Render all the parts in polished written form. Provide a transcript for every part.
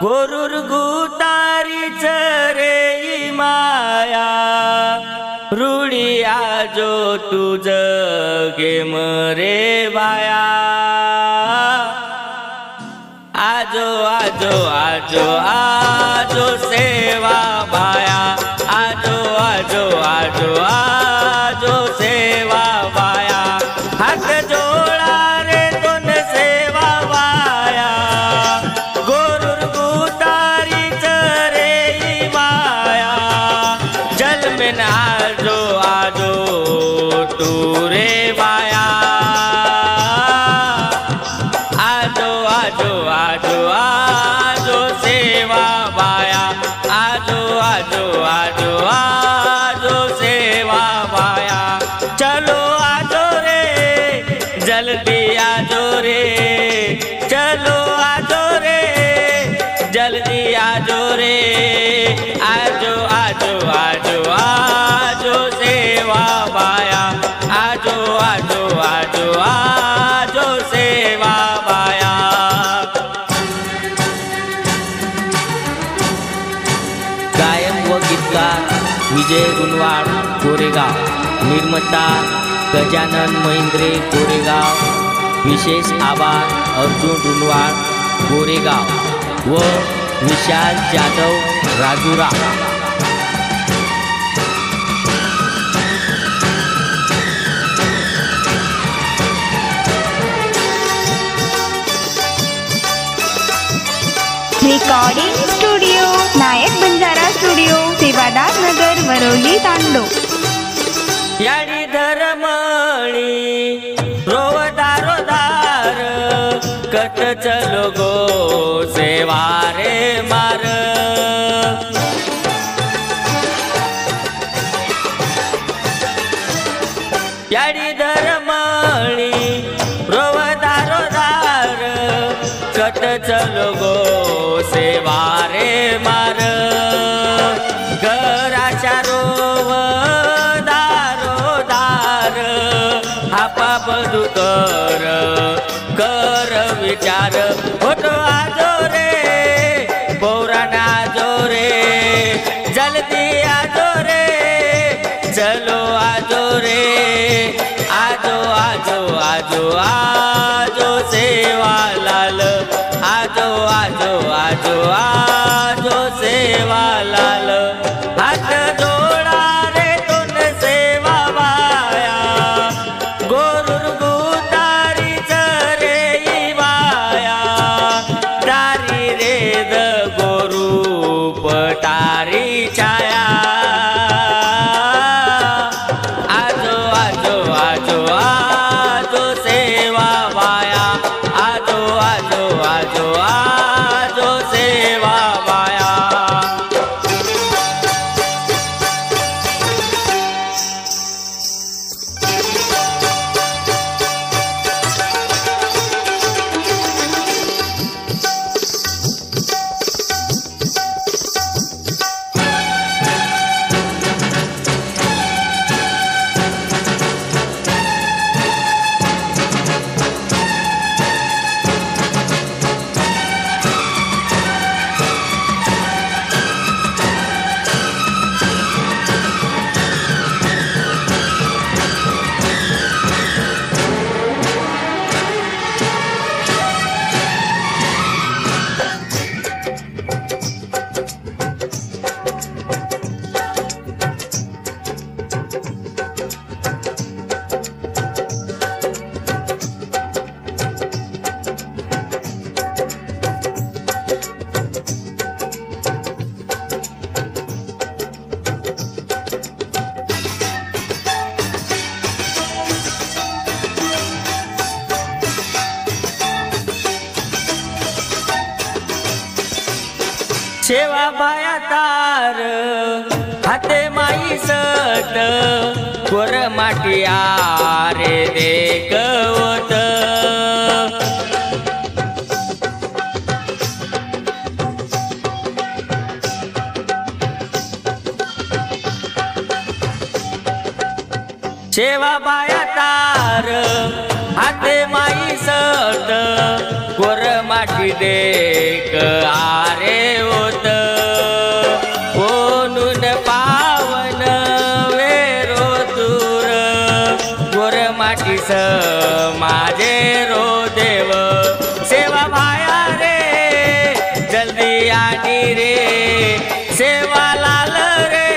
गोरुर गुतारी रे माया रूढी आजो तुझ गे मरे बाया आजो आजो आजो आजो सेवा बाया आजो आजो आजो आजो सेवा बाया हात जोड़ा रे दोन सेवा बाया गोरुर गुतारी रे माया जल में आजो आजो तू रे बाया आजो आजो आजो आजो सेवा बाया आजो आजो आजो आजो सेवा बाया चलो आजो रे जल्दी आजो रे चलो आजो रे जल्दी आजो रे आजो आजो आजो आजो सेवा बाया आजो आजो आजो आजो सेवा बाया गायक व गीतकार विजय गुणवाड कोरेगाव निर्माता गजानन महेंद्रे कोरेगाव विशेष आभार अर्जुन गुणवाड कोरेगाव व विशाल जाधव राजुरा रिकॉर्डिंग स्टूडियो नायक बंजारा स्टूडियो सेवादार नगर वरोली तांडो याडी धर्मणी रोवदारो दार कट चलो गो सेवा रे मार याडी धर्मणी रोवदारो दार कट चलो गो सेवा रे मार घराच्या रोव दारो दार हापा बदू कर कर विचार होतो आजो रे पौराणा आजो रे जल्दी आजो रे चलो आजो रे आजो आजो आजो आजो सेवा लाल आजो आजो आजो आजो सेवा लाल हात जोड़ा रे दोन सेवा बाया गोरुर गुतारी रे बाया तारी रे द गोरू पटारी छाया आजो आजो आजो आजो सेवा बाया आजो आजो आजो आजो सेवा बाया सेवा बाया तार हाते माई सत कोर माटी आरे देखवत सेवा बाया तार हाते माई सत कोर माटी देख आरे आनी रे सेवा लाल रे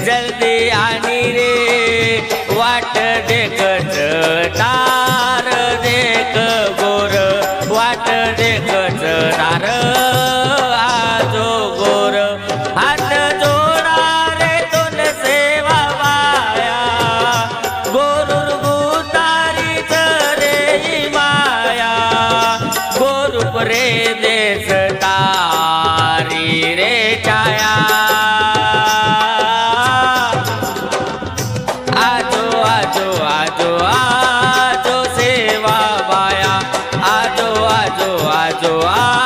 जल्दी आनी रे वाट देखत तार देख गोर वाट देखत तार आजो गोर हात जोडा रे तोन सेवा बाया गोरुर गुतारी रे माया गोरुप रे देश तारी रे छाया आजो आजो आजो आजो सेवा बाया आजो आजो आजो आ